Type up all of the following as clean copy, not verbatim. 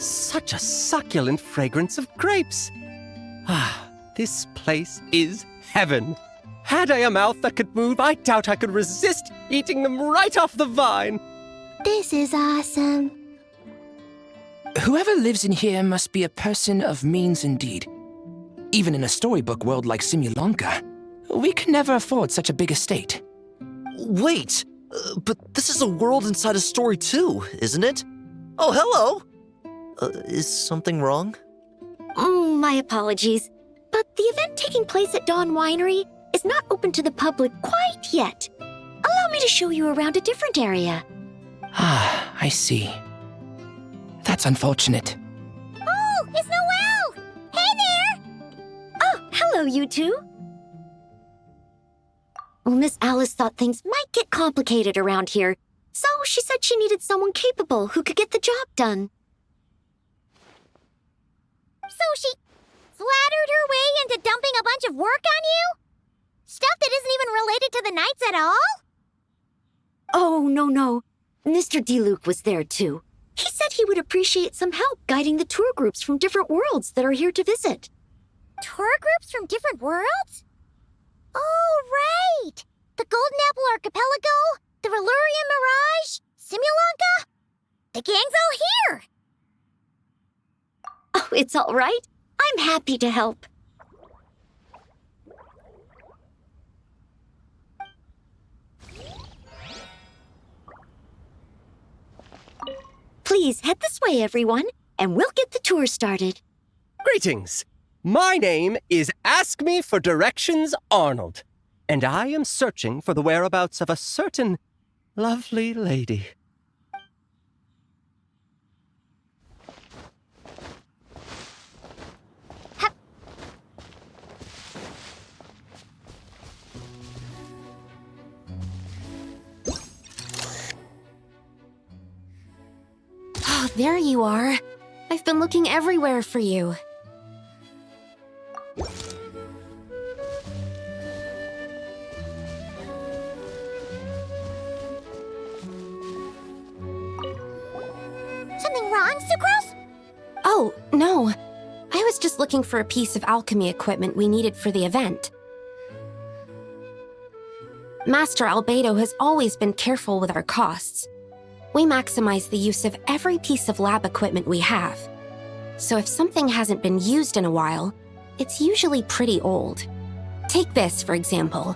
Such a succulent fragrance of grapes. Ah, this place is heaven. Had I a mouth that could move, I doubt I could resist eating them right off the vine. This is awesome. Whoever lives in here must be a person of means indeed. Even in a storybook world like Simulanka, we could never afford such a big estate. Wait, but this is a world inside a story too, isn't it? Oh, hello! Is something wrong? My apologies, but the event taking place at Dawn Winery is not open to the public quite yet. Allow me to show you around a different area. Ah, I see. That's unfortunate. Oh, it's Noelle! Hey there! Oh, hello, you two. Well, Miss Alice thought things might get complicated around here, so she said she needed someone capable who could get the job done. So she flattered her way into dumping a bunch of work on you? Stuff that isn't even related to the Knights at all? Oh, no. Mr. DeLuke was there, too. He said he would appreciate some help guiding the tour groups from different worlds that are here to visit. Tour groups from different worlds? Oh, right! The Golden Apple Archipelago, the Valurian Mirage, Simulanka. The gang's all here! Oh, it's all right. I'm happy to help. Please head this way, everyone, and we'll get the tour started. Greetings. My name is Ask Me for Directions Arnold, and I am searching for the whereabouts of a certain lovely lady. Oh, there you are. I've been looking everywhere for you. Something wrong, Sucrose? Oh, no. I was just looking for a piece of alchemy equipment we needed for the event. Master Albedo has always been careful with our costs. We maximize the use of every piece of lab equipment we have. So if something hasn't been used in a while, it's usually pretty old. Take this, for example.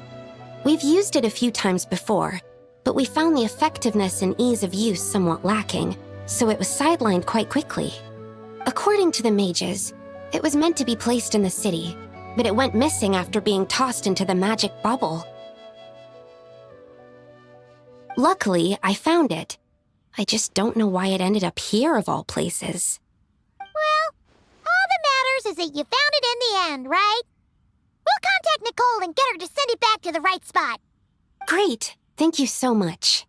We've used it a few times before, but we found the effectiveness and ease of use somewhat lacking, so it was sidelined quite quickly. According to the mages, it was meant to be placed in the city, but it went missing after being tossed into the magic bubble. Luckily, I found it. I just don't know why it ended up here of all places. Well, all that matters is that you found it in the end, right? We'll contact Nicole and get her to send it back to the right spot. Great. Thank you so much.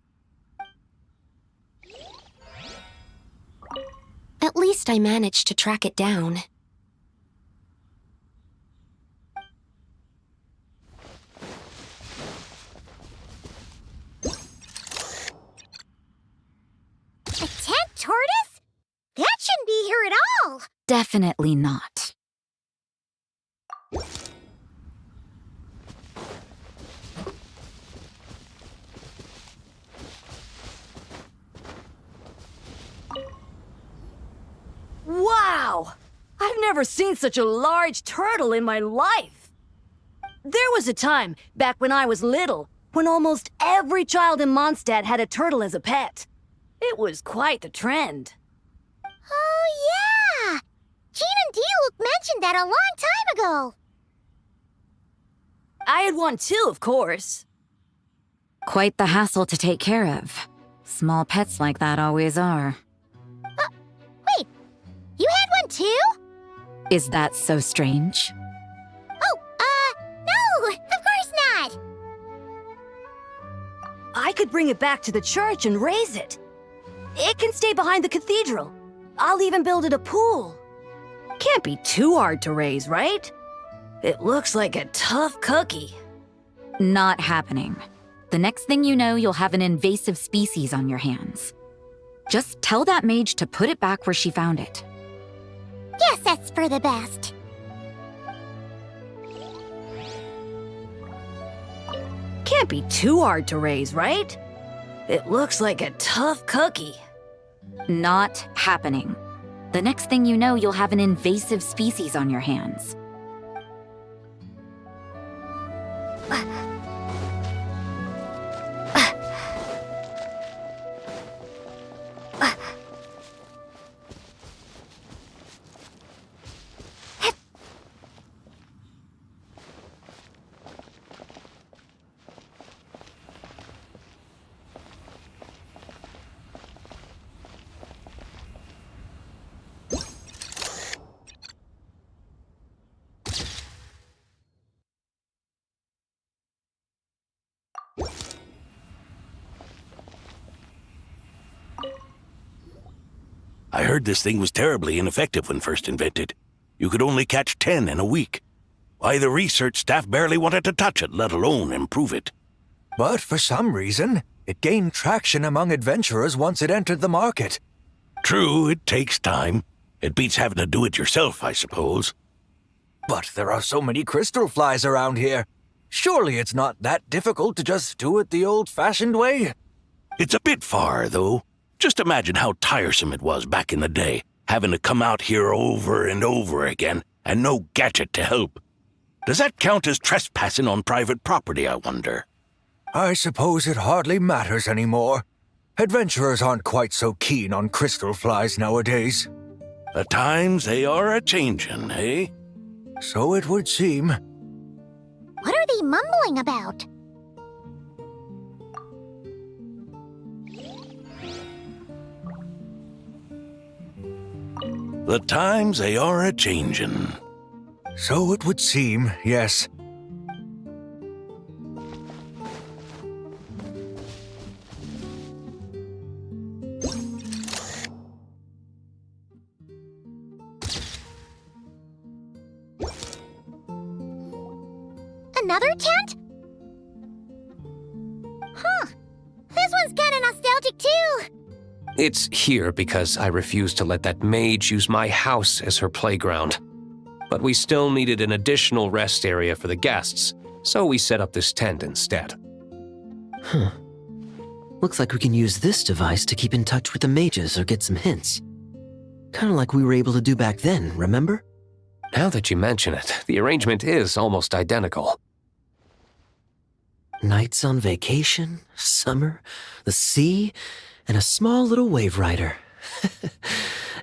At least I managed to track it down. A tent tortoise? That shouldn't be here at all. Definitely not. Wow! I've never seen such a large turtle in my life. There was a time, back when I was little, when almost every child in Mondstadt had a turtle as a pet. It was quite the trend. Oh, yeah! Jean and D-Luke mentioned that a long time ago. I had one too, of course. Quite the hassle to take care of. Small pets like that always are. Wait, you had one too? Is that so strange? Oh, no, of course not. I could bring it back to the church and raise it. It can stay behind the cathedral. I'll even build it a pool. Can't be too hard to raise, right? It looks like a tough cookie. Not happening. The next thing you know, you'll have an invasive species on your hands. Just tell that mage to put it back where she found it. Guess that's for the best. Can't be too hard to raise, right? It looks like a tough cookie. Not happening. The next thing you know, you'll have an invasive species on your hands. I heard this thing was terribly ineffective when first invented. You could only catch 10 in a week. Why, the research staff barely wanted to touch it, let alone improve it. But for some reason, it gained traction among adventurers once it entered the market. True, it takes time. It beats having to do it yourself, I suppose. But there are so many crystal flies around here. Surely it's not that difficult to just do it the old-fashioned way? It's a bit far, though. Just imagine how tiresome it was back in the day, having to come out here over and over again, and no gadget to help. Does that count as trespassing on private property, I wonder? I suppose it hardly matters anymore. Adventurers aren't quite so keen on crystal flies nowadays. The times they are a-changin', eh? So it would seem. What are they mumbling about? The times they are a-changin'. So it would seem, yes. Another tent? Huh. This one's kinda nostalgic too. It's here because I refused to let that mage use my house as her playground. But we still needed an additional rest area for the guests, so we set up this tent instead. Huh. Looks like we can use this device to keep in touch with the mages or get some hints. Kinda like we were able to do back then, remember? Now that you mention it, the arrangement is almost identical. Nights on vacation, summer, the sea, and a small little wave rider.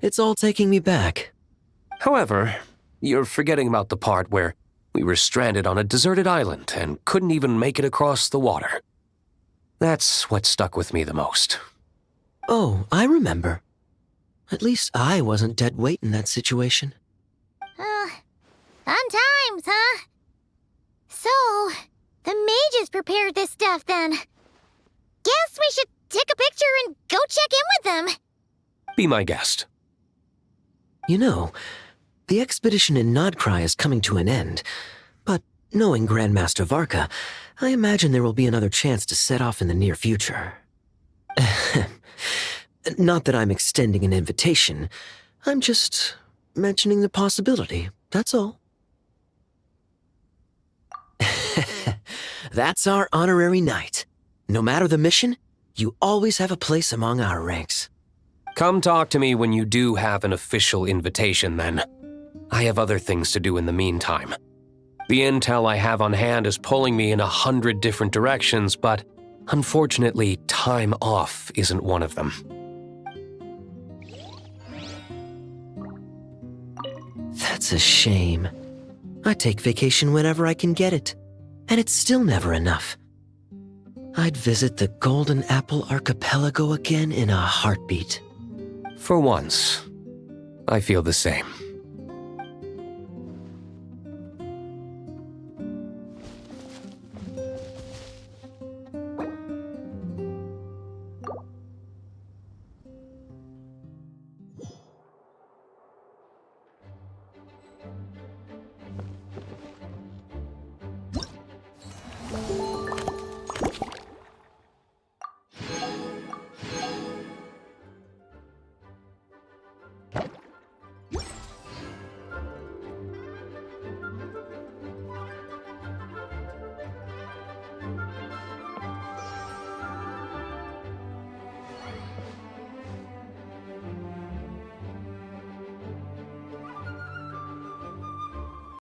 It's all taking me back. However, you're forgetting about the part where we were stranded on a deserted island and couldn't even make it across the water. That's what stuck with me the most. Oh, I remember. At least I wasn't dead weight in that situation. Fun times, huh? So, the mages prepared this stuff then. Guess we should take a picture and go check in with them. Be my guest. You know, the expedition in Nodcry is coming to an end, but knowing Grandmaster Varka, I imagine there will be another chance to set off in the near future. Not that I'm extending an invitation, I'm just mentioning the possibility, that's all. That's our honorary knight. No matter the mission, you always have a place among our ranks. Come talk to me when you do have an official invitation, then. I have other things to do in the meantime. The intel I have on hand is pulling me in 100 different directions, but unfortunately, time off isn't one of them. That's a shame. I take vacation whenever I can get it, and it's still never enough. I'd visit the Golden Apple Archipelago again in a heartbeat. For once, I feel the same.